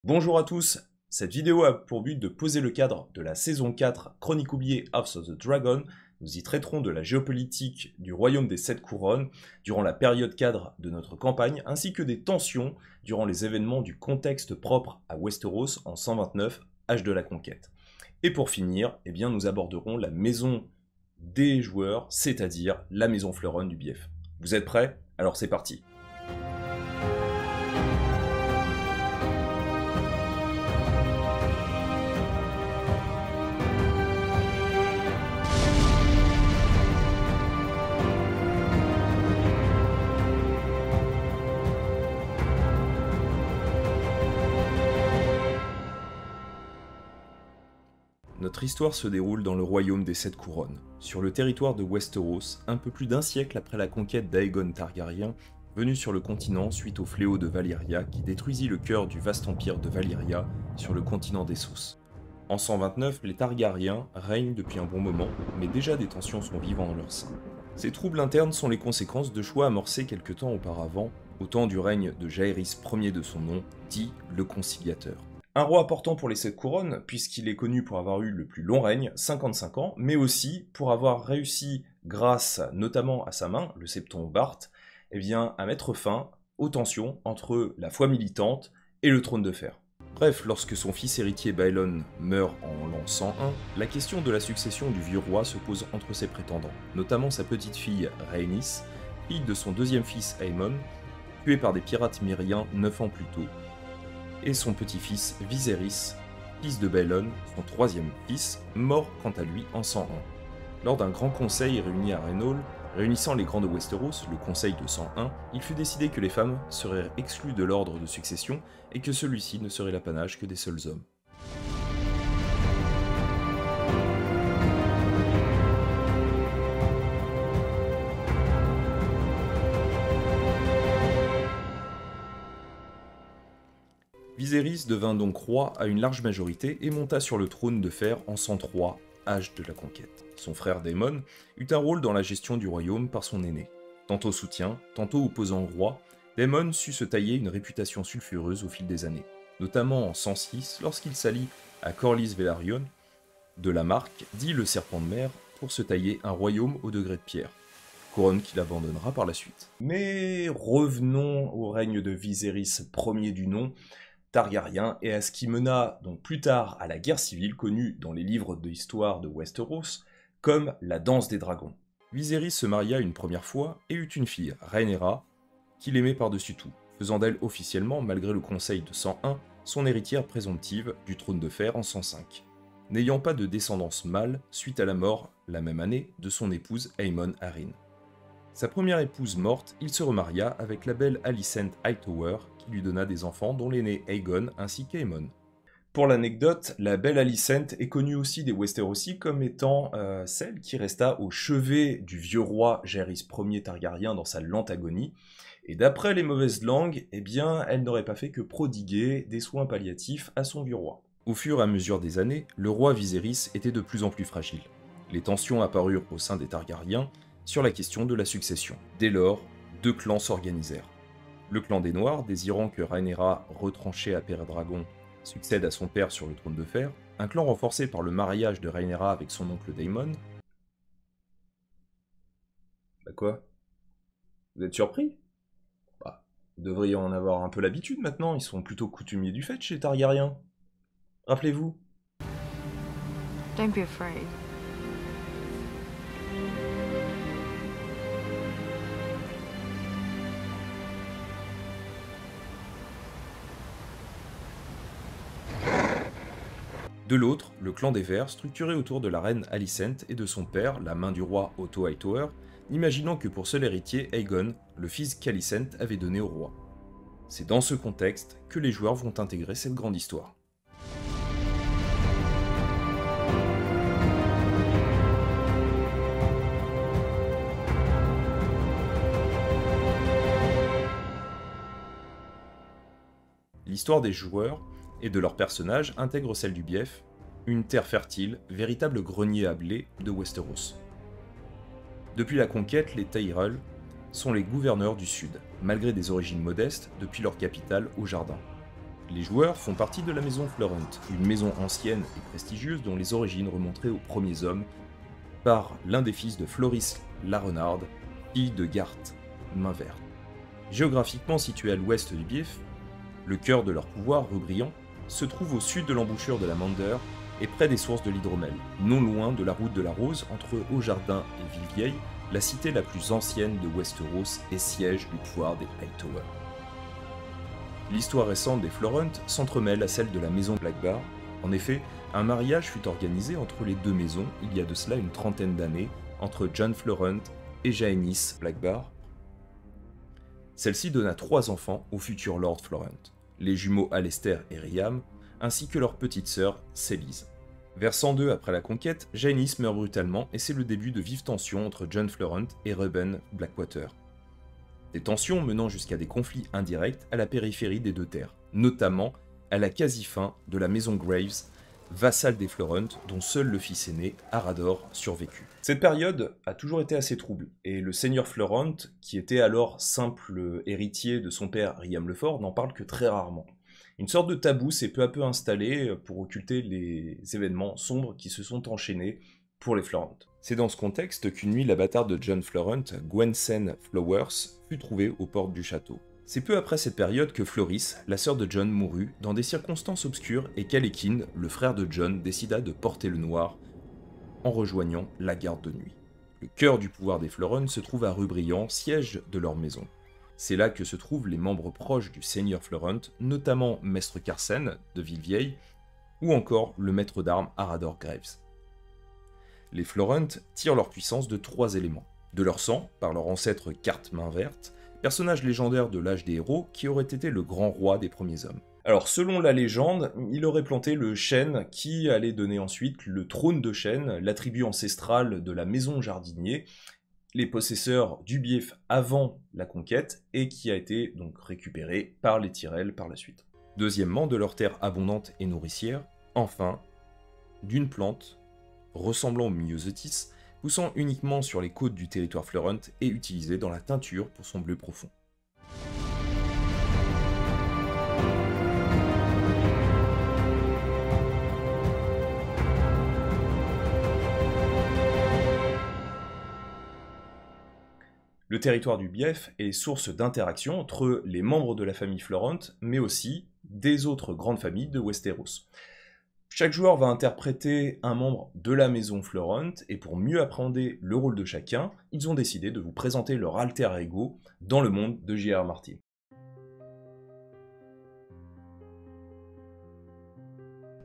Bonjour à tous, cette vidéo a pour but de poser le cadre de la saison 4 Chroniques oubliées House of the Dragon. Nous y traiterons de la géopolitique du royaume des 7 couronnes durant la période cadre de notre campagne, ainsi que des tensions durant les événements du contexte propre à Westeros en 129, âge de la conquête. Et pour finir, nous aborderons la maison des joueurs, c'est-à-dire la maison fleuronne du Bief. Vous êtes prêts? Alors c'est parti. Notre histoire se déroule dans le royaume des 7 couronnes, sur le territoire de Westeros, un peu plus d'un siècle après la conquête d'Aegon Targaryen, venu sur le continent suite au fléau de Valyria qui détruisit le cœur du vaste empire de Valyria sur le continent d'Essos. En 129, les Targaryens règnent depuis un bon moment, mais déjà des tensions sont vivantes en leur sein. Ces troubles internes sont les conséquences de choix amorcés quelque temps auparavant, au temps du règne de Jaehaerys Ier de son nom, dit le Conciliateur. Un roi important pour les 7 couronnes, puisqu'il est connu pour avoir eu le plus long règne, 55 ans, mais aussi pour avoir réussi, grâce notamment à sa main, le septon Bart, à mettre fin aux tensions entre la foi militante et le trône de fer. Bref, lorsque son fils héritier Baelon meurt en l'an 101, la question de la succession du vieux roi se pose entre ses prétendants, notamment sa petite-fille Rhaenys, fille de son deuxième fils Aemon, tué par des pirates myriens 9 ans plus tôt, et son petit-fils Viserys, fils de Baelon, son troisième fils, mort quant à lui en 101. Lors d'un grand conseil réuni à Rhaenol, réunissant les grands de Westeros, le conseil de 101, il fut décidé que les femmes seraient exclues de l'ordre de succession et que celui-ci ne serait l'apanage que des seuls hommes. Viserys devint donc roi à une large majorité et monta sur le trône de fer en 103, âge de la conquête. Son frère Daemon eut un rôle dans la gestion du royaume par son aîné. Tantôt soutien, tantôt opposant au roi, Daemon sut se tailler une réputation sulfureuse au fil des années, notamment en 106 lorsqu'il s'allie à Corlys Velaryon de la Marque, dit le serpent de mer, pour se tailler un royaume au degré de pierre, couronne qu'il abandonnera par la suite. Mais revenons au règne de Viserys Ier du nom, Targaryen, et à ce qui mena donc plus tard à la guerre civile connue dans les livres d'histoire de Westeros comme la danse des dragons. Viserys se maria une première fois et eut une fille, Rhaenyra, qu'il aimait par-dessus tout, faisant d'elle officiellement, malgré le conseil de 101, son héritière présomptive du trône de fer en 105, n'ayant pas de descendance mâle suite à la mort, la même année, de son épouse Aemon Arryn. Sa première épouse morte, il se remaria avec la belle Alicent Hightower, qui lui donna des enfants dont l'aîné Aegon ainsi qu'Aemon. Pour l'anecdote, la belle Alicent est connue aussi des Westerosi comme étant celle qui resta au chevet du vieux roi Jaehaerys Ier Targaryen dans sa lente agonie, et d'après les mauvaises langues, elle n'aurait pas fait que prodiguer des soins palliatifs à son vieux roi. Au fur et à mesure des années, le roi Viserys était de plus en plus fragile. Les tensions apparurent au sein des Targaryens sur la question de la succession. Dès lors, deux clans s'organisèrent. Le clan des Noirs, désirant que Rhaenyra, retranchée à Père-Dragon, succède à son père sur le trône de fer, un clan renforcé par le mariage de Rhaenyra avec son oncle Daemon. Bah quoi? Vous êtes surpris? Bah, vous devriez en avoir un peu l'habitude maintenant, ils sont plutôt coutumiers du fait chez les Targaryens. Rappelez-vous. Don't be afraid. De l'autre, le clan des Verts, structuré autour de la reine Alicent et de son père, la main du roi Otto Hightower, imaginant que pour seul héritier Aegon, le fils qu'Alicent avait donné au roi. C'est dans ce contexte que les joueurs vont intégrer cette grande histoire. L'histoire des joueurs et de leurs personnages intègre celle du Bief, une terre fertile, véritable grenier à blé de Westeros. Depuis la conquête, les Tyrell sont les gouverneurs du Sud, malgré des origines modestes depuis leur capitale au Jardin. Les joueurs font partie de la maison Florent, une maison ancienne et prestigieuse dont les origines remonteraient aux premiers hommes par l'un des fils de Floris la Renarde, fille de Garth, Main Verte. Géographiquement situé à l'ouest du Bief, le cœur de leur pouvoir rebrillant se trouve au sud de l'embouchure de la Mander et près des sources de l'Hydromel, non loin de la route de la Rose entre Haut-Jardin et Villevieille, la cité la plus ancienne de Westeros et siège du pouvoir des Hightower. L'histoire récente des Florent s'entremêle à celle de la maison Blackbar. En effet, un mariage fut organisé entre les deux maisons il y a de cela une trentaine d'années, entre Jon Florent et Jaehaerys Blackbar. Celle-ci donna 3 enfants au futur Lord Florent, les jumeaux Alester et Riam, ainsi que leur petite sœur Célise. Vers 102 après la conquête, Jaehaerys meurt brutalement et c'est le début de vives tensions entre Jon Florent et Reuben Blackwater. Des tensions menant jusqu'à des conflits indirects à la périphérie des deux terres, notamment à la quasi-fin de la maison Graves, vassal des Florent, dont seul le fils aîné, Arador, survécut. Cette période a toujours été assez trouble, et le seigneur Florent, qui était alors simple héritier de son père Riam le Fort, n'en parle que très rarement. Une sorte de tabou s'est peu à peu installé pour occulter les événements sombres qui se sont enchaînés pour les Florent. C'est dans ce contexte qu'une nuit la bâtarde de Jon Florent, Gwensen Flowers, fut trouvée aux portes du château. C'est peu après cette période que Floris, la sœur de Jon, mourut dans des circonstances obscures et qu'Alekin, le frère de Jon, décida de porter le noir en rejoignant la garde de nuit. Le cœur du pouvoir des Florent se trouve à Rubrian, siège de leur maison. C'est là que se trouvent les membres proches du seigneur Florent, notamment Maître Carsen de Villevieille, ou encore le maître d'armes Arador Graves. Les Florent tirent leur puissance de 3 éléments. De leur sang, par leur ancêtre Carte Main Verte, personnage légendaire de l'âge des héros qui aurait été le grand roi des premiers hommes. Alors selon la légende, il aurait planté le chêne qui allait donner ensuite le trône de chêne, l'attribut ancestral de la maison jardinier, les possesseurs du Bief avant la conquête et qui a été donc récupéré par les Tyrell par la suite. Deuxièmement, de leur terre abondante et nourricière, enfin, d'une plante ressemblant au Myosotis, poussant uniquement sur les côtes du territoire Florent et utilisée dans la teinture pour son bleu profond. Le territoire du Bief est source d'interaction entre les membres de la famille Florent, mais aussi des autres grandes familles de Westeros. Chaque joueur va interpréter un membre de la maison Florent, et pour mieux appréhender le rôle de chacun, ils ont décidé de vous présenter leur alter ego dans le monde de J.R.R. Martin.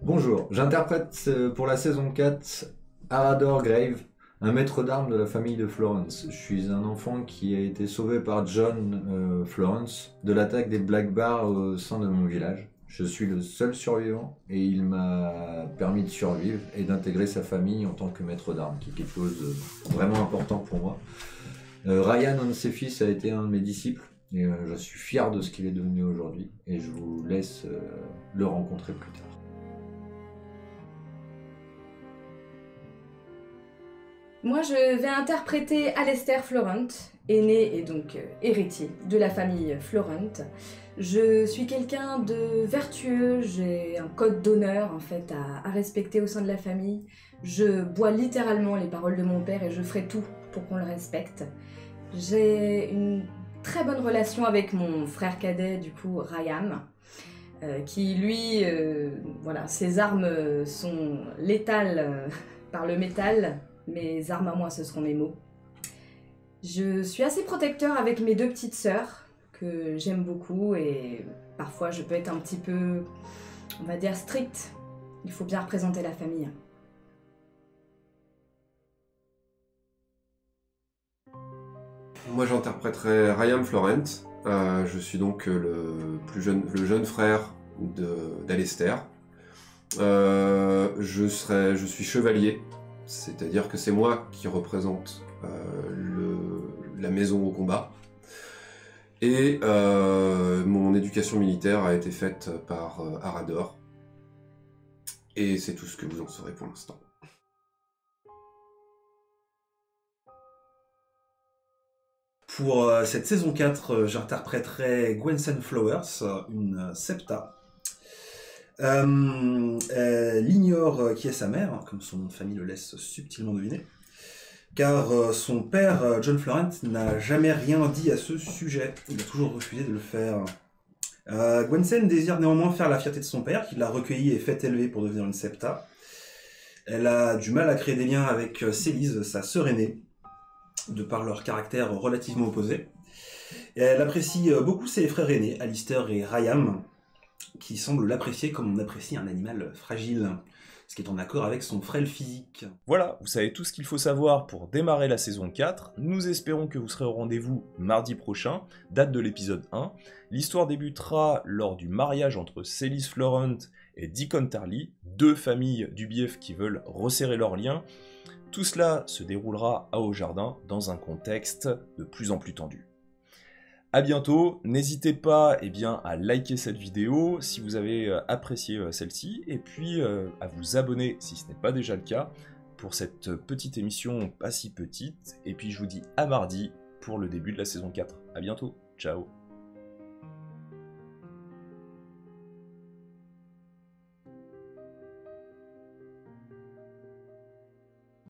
Bonjour, j'interprète pour la saison 4 Arador Grave, un maître d'armes de la famille de Florence. Je suis un enfant qui a été sauvé par Jon Florence de l'attaque des Blackbar au sein de mon village. Je suis le seul survivant et il m'a permis de survivre et d'intégrer sa famille en tant que maître d'armes, qui est quelque chose de vraiment important pour moi. Ryan, un de ses fils, a été un de mes disciples et je suis fier de ce qu'il est devenu aujourd'hui et je vous laisse le rencontrer plus tard. Moi, je vais interpréter Alester Florent, aîné et donc héritier de la famille Florent. Je suis quelqu'un de vertueux, j'ai un code d'honneur en fait à respecter au sein de la famille. Je bois littéralement les paroles de mon père et je ferai tout pour qu'on le respecte. J'ai une très bonne relation avec mon frère cadet, du coup, Rayam, qui lui, voilà, ses armes sont létales par le métal. Mes armes à moi, ce seront mes mots. Je suis assez protecteur avec mes 2 petites sœurs, que j'aime beaucoup, et parfois je peux être un petit peu, on va dire, strict. Il faut bien représenter la famille. Moi j'interpréterai Ryan Florent. Je suis donc le jeune frère d'Alester. Je suis chevalier. C'est-à-dire que c'est moi qui représente la maison au combat. Et mon éducation militaire a été faite par Arador. Et c'est tout ce que vous en saurez pour l'instant. Pour cette saison 4, j'interpréterai Gwensen Flowers, une septa. Elle ignore qui est sa mère, comme son nom de famille le laisse subtilement deviner, car son père, John Florent, n'a jamais rien dit à ce sujet. Il a toujours refusé de le faire. Gwensen désire néanmoins faire la fierté de son père, qui l'a recueilli et fait élever pour devenir une septa. Elle a du mal à créer des liens avec Célise, sa sœur aînée, de par leur caractère relativement opposé. Et elle apprécie beaucoup ses frères aînés, Alistair et Rayam, qui semblent l'apprécier comme on apprécie un animal fragile, ce qui est en accord avec son frêle physique. Voilà, vous savez tout ce qu'il faut savoir pour démarrer la saison 4. Nous espérons que vous serez au rendez-vous mardi prochain, date de l'épisode 1. L'histoire débutera lors du mariage entre Célise Florent et Deacon Tarly, deux familles du Bief qui veulent resserrer leurs liens. Tout cela se déroulera à Haut-Jardin dans un contexte de plus en plus tendu. A bientôt, n'hésitez pas à liker cette vidéo si vous avez apprécié celle-ci, et puis à vous abonner si ce n'est pas déjà le cas pour cette petite émission pas si petite, et puis je vous dis à mardi pour le début de la saison 4. A bientôt, ciao.